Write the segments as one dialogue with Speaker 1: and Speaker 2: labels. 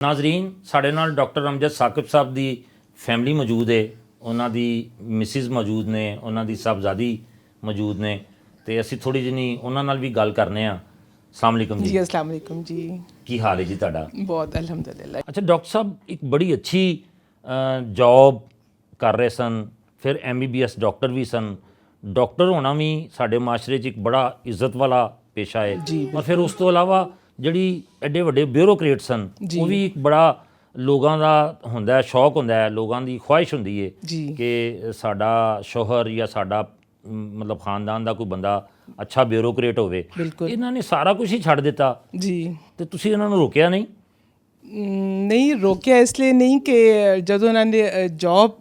Speaker 1: ਨਾਜ਼ਰੀਨ, ਸਾਡੇ ਨਾਲ ਡਾਕਟਰ ਅਮਜਦ ਸਾਕਿਬ ਸਾਹਿਬ ਦੀ ਫੈਮਿਲੀ ਮੌਜੂਦ ਹੈ। ਉਹਨਾਂ ਦੀ ਮਿਸਿਸ ਮੌਜੂਦ ਨੇ, ਉਹਨਾਂ ਦੀ ਸਾਹਿਬਜ਼ਾਦੀ ਮੌਜੂਦ ਨੇ ਤੇ ਅਸੀਂ ਥੋੜੀ ਜਿਹੀ ਉਹਨਾਂ ਨਾਲ ਵੀ ਗੱਲ ਕਰਨੇ ਆ। अस्सलाम वालेकुम
Speaker 2: जी। अस्सलाम वालेकुम जी।
Speaker 1: ਕੀ ਹਾਲ ਹੈ ਜੀ ਤੁਹਾਡਾ?
Speaker 2: बहुत अल्हम्दुलिल्लाह।
Speaker 1: ਅੱਛਾ ਡਾਕਟਰ ਸਾਹਿਬ, ਇੱਕ ਬੜੀ ਅੱਛੀ ਜੌਬ ਕਰ ਰਹੇ ਸਨ, ਫਿਰ MBBS ਡਾਕਟਰ ਵੀ ਸਨ। ਡਾਕਟਰ ਹੋਣਾ ਵੀ ਸਾਡੇ ਮਾਸ਼ਰੇ 'ਚ ਇੱਕ ਬੜਾ ਇੱਜ਼ਤ ਵਾਲਾ ਪੇਸ਼ਾ ਹੈ ਔਰ ਫਿਰ ਉਸ ਤੋਂ ਇਲਾਵਾ ਜਿਹੜੀ ਐਡੇ ਵੱਡੇ ਬਿਊਰੋਕਰੇਟ ਸਨ ਉਹ ਵੀ ਇੱਕ ਬੜਾ ਲੋਕਾਂ ਦਾ ਹੁੰਦਾ ਹੈ, ਸ਼ੌਕ ਹੁੰਦਾ ਹੈ, ਲੋਕਾਂ ਦੀ ਖੁਆਇਸ਼ ਹੁੰਦੀ ਹੈ ਕਿ ਸਾਡਾ ਸ਼ੋਹਰ ਜਾਂ ਸਾਡਾ ਮਤਲਬ ਖਾਨਦਾਨ ਦਾ ਕੋਈ ਬੰਦਾ ਅੱਛਾ ਬਿਊਰੋਕਰੇਟ ਹੋਵੇ। ਇਹਨਾਂ ਨੇ ਸਾਰਾ ਕੁਝ ਹੀ ਛੱਡ ਦਿੱਤਾ
Speaker 2: जी।
Speaker 1: ਤੇ ਤੁਸੀਂ ਇਹਨਾਂ ਨੂੰ ਰੋਕਿਆ ਨਹੀਂ?
Speaker 2: ਨਹੀਂ ਰੋਕਿਆ ਇਸ ਲਈ ਨਹੀਂ ਕਿ ਜਦੋਂ ਉਹਨਾਂ ਨੇ ਜੌਬ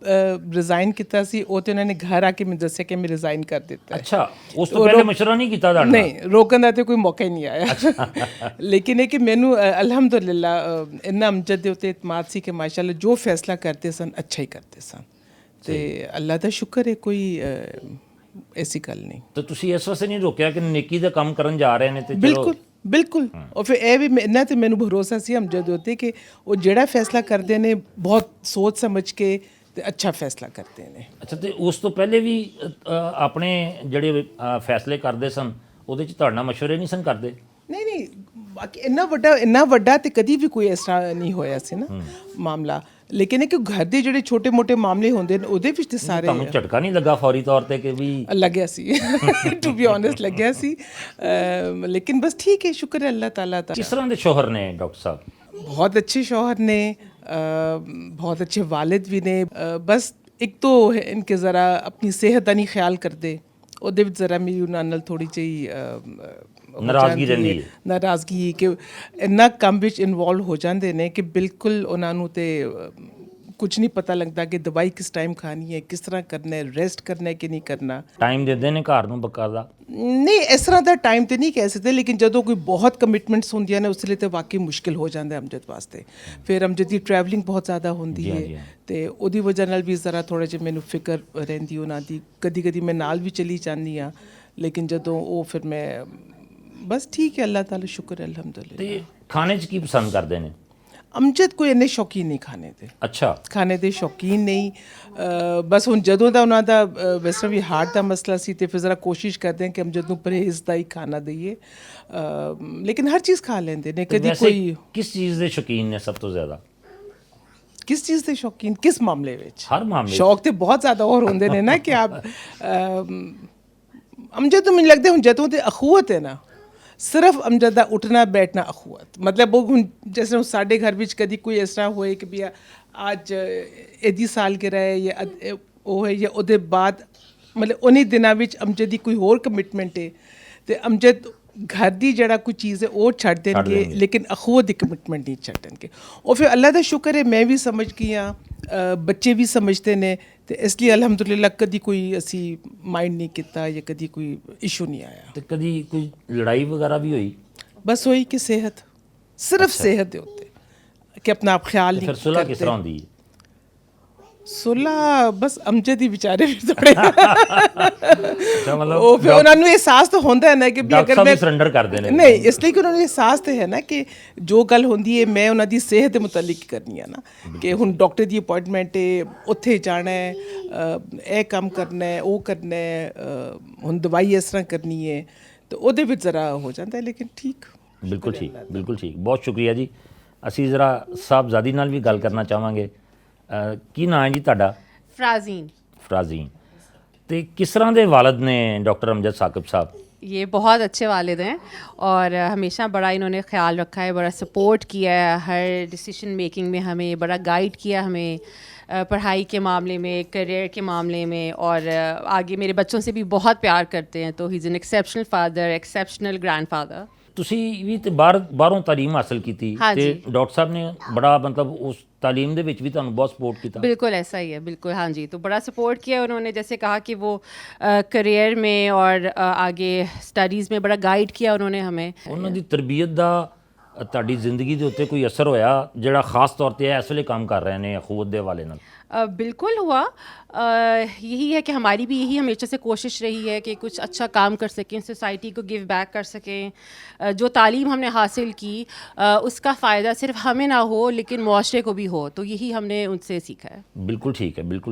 Speaker 2: ਰਿਜ਼ਾਈਨ ਕੀਤਾ ਸੀ ਉਹ ਤੇ ਉਹਨਾਂ ਨੇ ਘਰ ਆ ਕੇ ਮੈਨੂੰ ਦੱਸਿਆ ਕਿ ਮੈਂ ਰਿਜ਼ਾਈਨ ਕਰ ਦਿੱਤਾ।
Speaker 1: ਅੱਛਾ, ਉਸ ਤੋਂ ਪਹਿਲੇ ਮਸ਼ਵਰਾ ਨਹੀਂ ਕੀਤਾ ਤੁਹਾਡਾ?
Speaker 2: ਨਹੀਂ, ਰੋਕਣ ਦਾ ਤੇ ਕੋਈ ਮੌਕਾ ਹੀ ਨਹੀਂ ਆਇਆ। ਲੇਕਿਨ ਇਹ ਕਿ ਮੈਨੂੰ ਅਲਹਮਦੁਲਿਲਾ ਇੰਨਾ ਅਮਜਦ ਦੇ ਉੱਤੇ ਇਤਮਾਦ ਸੀ ਕਿ ਮਾਸ਼ਾਅੱਲਾ ਜੋ ਫੈਸਲਾ ਕਰਦੇ ਸਨ ਅੱਛਾ ਹੀ ਕਰਦੇ ਸਨ ਤੇ ਅੱਲਾ ਦਾ ਸ਼ੁਕਰ ਹੈ, ਕੋਈ ਐਸੀ ਗੱਲ ਨਹੀਂ।
Speaker 1: ਤਾਂ ਤੁਸੀਂ ਇਸ ਵਾਸਤੇ ਨਹੀਂ ਰੋਕਿਆ ਕਿ ਨੇਕੀ ਦਾ ਕੰਮ ਕਰਨ ਜਾ ਰਹੇ ਨੇ ਤੇ ਚਲੋ?
Speaker 2: ਬਿਲਕੁਲ ਬਿਲਕੁਲ। ਔਰ ਫਿਰ ਇਹ ਵੀ ਇਹਨਾਂ ਤੇ ਮੈਨੂੰ ਭਰੋਸਾ ਸੀ ਅਮਜਦ ਉੱਤੇ ਕਿ ਉਹ ਜਿਹੜਾ ਫੈਸਲਾ ਕਰਦੇ ਨੇ ਬਹੁਤ ਸੋਚ ਸਮਝ ਕੇ ਤੇ ਅੱਛਾ ਫੈਸਲਾ ਕਰਦੇ ਨੇ। ਅੱਛਾ,
Speaker 1: ਤੇ ਉਸ ਤੋਂ ਪਹਿਲੇ ਵੀ ਆਪਣੇ ਜਿਹੜੇ ਫੈਸਲੇ ਕਰਦੇ ਸਨ ਉਹਦੇ 'ਚ ਤੁਹਾਡੇ ਨਾਲ ਮਸ਼ਵਰੇ ਨਹੀਂ ਸਨ ਕਰਦੇ?
Speaker 2: ਨਹੀਂ ਨਹੀਂ, ਬਾਕੀ ਇੰਨਾ ਵੱਡਾ ਤੇ ਕਦੀ ਵੀ ਕੋਈ ਇਸ ਤਰ੍ਹਾਂ ਨਹੀਂ ਹੋਇਆ ਸੀ ਨਾ ਮਾਮਲਾ। ਲੇਕਿਨ ਇਹ ਕਿ ਘਰ ਦੇ ਜਿਹੜੇ ਛੋਟੇ ਮੋਟੇ ਮਾਮਲੇ ਹੁੰਦੇ ਨੇ ਉਹਦੇ ਵਿੱਚ ਤੇ ਸਾਰੇ
Speaker 1: ਤੁਹਾਨੂੰ ਝਟਕਾ ਨਹੀਂ ਲੱਗਾ ਫੌਰੀ ਤੌਰ ਤੇ ਕਿ ਵੀ?
Speaker 2: ਲੱਗਿਆ ਸੀ ਟੂ ਬੀ ਓਨੈਸਟ, ਲੱਗਿਆ ਸੀ। ਲੇਕਿਨ ਬਸ ਠੀਕ ਹੈ, ਸ਼ੁਕਰ ਹੈ ਅੱਲਾਹ ਤਾਲਾ ਦਾ।
Speaker 1: ਕਿਸ ਤਰ੍ਹਾਂ ਦੇ ਸ਼ੋਹਰ ਨੇ ਡਾਕਟਰ ਸਾਹਿਬ?
Speaker 2: बहुत अच्छे शौहर ने, बहुत अच्छे वालिद भी ने। बस एक तो इनके ज़रा अपनी सेहत का नहीं ख्याल करते, ਉਹਦੇ ਵਿੱਚ ਜ਼ਰਾ ਮੇਰੀ ਉਹਨਾਂ ਨਾਲ ਥੋੜੀ ਜਿਹੀ
Speaker 1: ਨਾਰਾਜ਼ਗੀ ਰਹਿੰਦੀ ਹੈ।
Speaker 2: ਨਾਰਾਜ਼ਗੀ ਕਿ ਇੰਨਾ ਕੰਮ ਵਿੱਚ ਇਨਵੋਲਵ ਹੋ ਜਾਂਦੇ ਨੇ ਕਿ ਬਿਲਕੁਲ ਉਹਨਾਂ ਨੂੰ ਤੇ ਕੁਝ ਨਹੀਂ ਪਤਾ ਲੱਗਦਾ ਕਿ ਦਵਾਈ ਕਿਸ ਟਾਈਮ ਖਾਣੀ ਹੈ, ਕਿਸ ਤਰ੍ਹਾਂ ਕਰਨਾ ਹੈ, ਰੈਸਟ ਕਰਨਾ ਹੈ ਕਿ ਨਹੀਂ ਕਰਨਾ।
Speaker 1: ਟਾਈਮ ਦਿੰਦੇ ਨੇ ਘਰ ਨੂੰ ਬਕਾਇਦਾ?
Speaker 2: ਨਹੀਂ, ਇਸ ਤਰ੍ਹਾਂ ਦਾ ਟਾਈਮ ਤੇ ਨਹੀਂ ਕਹਿ ਸਕਦੇ, ਲੇਕਿਨ ਜਦੋਂ ਕੋਈ ਬਹੁਤ ਕਮਿਟਮੈਂਟਸ ਹੁੰਦੀਆਂ ਨੇ ਉਸ ਲਈ ਤਾਂ ਵਾਕਈ ਮੁਸ਼ਕਿਲ ਹੋ ਜਾਂਦਾ ਅਮਜਦ ਵਾਸਤੇ। ਫਿਰ ਅਮਜਦ ਦੀ ਟਰੈਵਲਿੰਗ ਬਹੁਤ ਜ਼ਿਆਦਾ ਹੁੰਦੀ ਹੈ ਤੇ ਉਹਦੀ ਵਜ੍ਹਾ ਨਾਲ ਵੀ ਜ਼ਰਾ ਥੋੜ੍ਹਾ ਜਿਹਾ ਮੈਨੂੰ ਫਿਕਰ ਰਹਿੰਦੀ ਉਹਨਾਂ ਦੀ। ਕਦੀ ਕਦੀ ਮੈਂ ਨਾਲ ਵੀ ਚਲੀ ਜਾਂਦੀ ਹਾਂ, ਲੇਕਿਨ ਜਦੋਂ ਉਹ ਫਿਰ ਮੈਂ ਬਸ ਠੀਕ ਹੈ, ਅੱਲਾਹ ਤਾਲਾ ਸ਼ੁਕਰ ਹੈ ਅਲਹਮਦੁਲਿਲਾ।
Speaker 1: ਤੇ ਖਾਣੇ 'ਚ ਕੀ ਪਸੰਦ ਕਰਦੇ ਨੇ?
Speaker 2: ਅਮਜਦ ਕੋਈ ਇੰਨੇ ਸ਼ੌਕੀਨ ਨਹੀਂ ਖਾਣੇ ਦੇ।
Speaker 1: ਅੱਛਾ, ਖਾਣੇ
Speaker 2: ਦੇ ਸ਼ੌਕੀਨ ਨਹੀਂ। ਬਸ ਹੁਣ ਜਦੋਂ ਦਾ ਉਹਨਾਂ ਦਾ ਵੈਸੇ ਵੀ ਹਾਰਟ ਦਾ ਮਸਲਾ ਸੀ ਤੇ ਫਿਰ ਜ਼ਰਾ ਕੋਸ਼ਿਸ਼ ਕਰਦੇ ਹਾਂ ਕਿ ਅਮਜਦ ਨੂੰ ਪਰਹੇਜ਼ ਦਾ ਹੀ ਖਾਣਾ ਦਈਏ, ਲੇਕਿਨ ਹਰ ਚੀਜ਼ ਖਾ ਲੈਂਦੇ ਨੇ। ਕਦੀ ਕੋਈ
Speaker 1: ਕਿਸ ਚੀਜ਼ ਦੇ ਸ਼ੌਕੀਨ ਨੇ ਸਭ ਤੋਂ ਜ਼ਿਆਦਾ?
Speaker 2: ਕਿਸ ਚੀਜ਼ ਦੇ ਸ਼ੌਕੀਨ? ਕਿਸ ਮਾਮਲੇ ਵਿੱਚ?
Speaker 1: ਹਰ ਮਾਮਲੇ।
Speaker 2: ਸ਼ੌਕ ਤੇ ਬਹੁਤ ਜ਼ਿਆਦਾ ਹੋਰ ਹੁੰਦੇ ਨੇ ਨਾ ਕਿ ਆਪ ਅਮਜਦ ਨੂੰ ਮੈਨੂੰ ਲੱਗਦਾ ਹੁਣ ਜਦੋਂ ਤੇ ਅਖੂਅਤ ਹੈ ਨਾ, ਸਿਰਫ ਅਮਜਦ ਦਾ ਉੱਠਣਾ ਬੈਠਣਾ ਅਖੂਅਤ। ਮਤਲਬ ਉਹ ਹੁਣ ਜਿਸ ਤਰ੍ਹਾਂ ਸਾਡੇ ਘਰ ਵਿੱਚ ਕਦੀ ਕੋਈ ਇਸ ਤਰ੍ਹਾਂ ਹੋਏ ਕਿ ਵੀ ਅੱਜ ਇਹਦੀ ਸਾਲਗਿਰਾ ਹੈ ਜਾਂ ਉਹ ਹੈ ਜਾਂ ਉਹਦੇ ਬਾਅਦ ਮਤਲਬ ਉन्हीं ਦਿਨਾਂ ਵਿੱਚ ਅਮਜਦ ਦੀ ਕੋਈ ਹੋਰ ਕਮਿਟਮੈਂਟ ਹੈ ਤੇ ਅਮਜਦ ਘਰ ਦੀ ਜਿਹੜਾ ਕੋਈ ਚੀਜ਼ ਹੈ ਉਹ ਛੱਡ ਦੇਣਗੇ, ਲੇਕਿਨ ਅਖੂਅਤ ਦੀ ਕਮਿਟਮੈਂਟ ਨਹੀਂ ਛੱਡਣਗੇ। ਉਹ ਫਿਰ ਅੱਲਾ ਦਾ ਸ਼ੁਕਰ ਹੈ ਮੈਂ ਵੀ ਸਮਝ ਗਈ ਹਾਂ, ਬੱਚੇ ਵੀ ਸਮਝਦੇ ਨੇ ਤੇ ਇਸ ਲਈ ਅਲਹਮਦੁਲਿਲਾ ਕਦੀ ਕੋਈ ਅਸੀਂ ਮਾਈਂਡ ਨਹੀਂ ਕੀਤਾ ਜਾਂ ਕਦੀ ਕੋਈ ਇਸ਼ੂ ਨਹੀਂ ਆਇਆ।
Speaker 1: ਤੇ ਕਦੀ ਕੋਈ ਲੜਾਈ ਵਗੈਰਾ ਵੀ ਹੋਈ?
Speaker 2: ਬਸ ਹੋਈ ਕਿ ਸਿਹਤ, ਸਿਰਫ ਸਿਹਤ ਦੇ ਉੱਤੇ ਕਿ ਆਪਣਾ ਆਪ ਖਿਆਲ ਨਹੀਂ
Speaker 1: ਕਰਦੇ। ਫਿਰ ਸੁਲ੍ਹਾ ਕਿਸ ਤਰ੍ਹਾਂ ਹੁੰਦੀ ਹੈ?
Speaker 2: ਸੁਲ੍ਹਾ ਬਸ ਅਮਜਦ ਹੀ ਵਿਚਾਰੇ ਵੀ ਥੋੜੇ
Speaker 1: ਮਤਲਬ
Speaker 2: ਉਹ ਫਿਰ ਉਹਨਾਂ ਨੂੰ ਅਹਿਸਾਸ ਤਾਂ ਹੁੰਦਾ ਹੈ ਨਾ ਕਿ ਵੀ ਅਗਰ ਮੈਂ
Speaker 1: ਸਰੈਂਡਰ ਕਰਦੇ ਨੇ।
Speaker 2: ਨਹੀਂ, ਇਸ ਲਈ ਕਿ ਉਹਨਾਂ ਨੂੰ ਅਹਿਸਾਸ ਤਾਂ ਹੈ ਨਾ ਕਿ ਜੋ ਗੱਲ ਹੁੰਦੀ ਹੈ ਮੈਂ ਉਹਨਾਂ ਦੀ ਸਿਹਤ ਦੇ ਮੁਤਲਕ ਕਰਨੀ ਹੈ ਨਾ, ਕਿ ਹੁਣ ਡਾਕਟਰ ਦੀ ਅਪਾਇੰਟਮੈਂਟ ਹੈ, ਉੱਥੇ ਜਾਣਾ ਹੈ, ਇਹ ਕੰਮ ਕਰਨਾ ਹੈ, ਉਹ ਕਰਨਾ ਹੈ, ਹੁਣ ਦਵਾਈ ਇਸ ਤਰ੍ਹਾਂ ਕਰਨੀ ਹੈ, ਤਾਂ ਉਹਦੇ ਵਿੱਚ ਜ਼ਰਾ ਹੋ ਜਾਂਦਾ ਹੈ। ਲੇਕਿਨ ਠੀਕ,
Speaker 1: ਬਿਲਕੁਲ ਠੀਕ, ਬਿਲਕੁਲ ਠੀਕ। ਬਹੁਤ ਸ਼ੁਕਰੀਆ ਜੀ। ਅਸੀਂ ਜ਼ਰਾ ਸਾਹਿਬਜ਼ਾਦੀ ਨਾਲ ਵੀ ਗੱਲ ਕਰਨਾ ਚਾਹਾਂਗੇ। ਕੀ ਨਾਂ ਹੈ ਜੀ ਤੁਹਾਡਾ?
Speaker 3: ਫਰਾਜ਼ੀਨ।
Speaker 1: ਫਰਾਜ਼ੀਨ। ਤੇ ਕਿਸ ਤਰ੍ਹਾਂ ਦੇ ਵਾਲਿਦ ਨੇ डॉक्टर अमजद साकिब साहब?
Speaker 3: ये बहुत अच्छे वालिद हैं और हमेशा बड़ा इन्होंने ख्याल रखा है, बड़ा सपोर्ट किया है, हर डिसीजन मेकिंग में हमें बड़ा गाइड किया, हमें पढ़ाई के मामले में, करियर के मामले में, और आगे मेरे बच्चों से भी बहुत प्यार करते हैं। तो he is an exceptional father, exceptional grandfather. ਤੁਸੀਂ ਵੀ ਤੇ ਬਾਹਰੋਂ ਤਾਲੀਮ ਹਾਸਲ ਕੀਤੀ ਤੇ ਡਾਕਟਰ ਸਾਹਿਬ ਨੇ ਬੜਾ मतलब उस तालीम ਦੇ ਵਿੱਚ ਵੀ ਤੁਹਾਨੂੰ बहुत सपोर्ट किया? बिल्कुल ऐसा ही है, बिल्कुल। हाँ जी, तो बड़ा सपोर्ट किया उन्होंने। जैसे कहा कि वो करियर में और आगे स्टडीज़ में बड़ा गाइड किया उन्होंने हमें।
Speaker 1: ਉਹਨਾਂ ਦੀ ਤਰਬੀਅਤ ਦਾ ਤੁਹਾਡੀ ਜ਼ਿੰਦਗੀ ਦੇ ਉੱਤੇ ਕੋਈ ਅਸਰ ਹੋਇਆ ਜਿਹੜਾ ਖਾਸ ਤੌਰ ਤੇ ਇਸ ਵੇਲੇ ਕੰਮ ਕਰ ਰਹੇ ਨੇ ਅਖੂਤ ਦੇ ਹਵਾਲੇ ਨਾਲ?
Speaker 3: बिल्कुल हुआ। यही है कि हमारी भी यही हमेशा से कोशिश रही है कि कुछ अच्छा काम कर सकें, सोसाइटी को गिव बैक कर सकें। जो तालीम हमने हासिल की उसका फ़ायदा सिर्फ हमें ना हो लेकिन मुआशरे को भी हो, तो यही हमने उनसे सीखा है।
Speaker 1: बिल्कुल ठीक है, बिल्कुल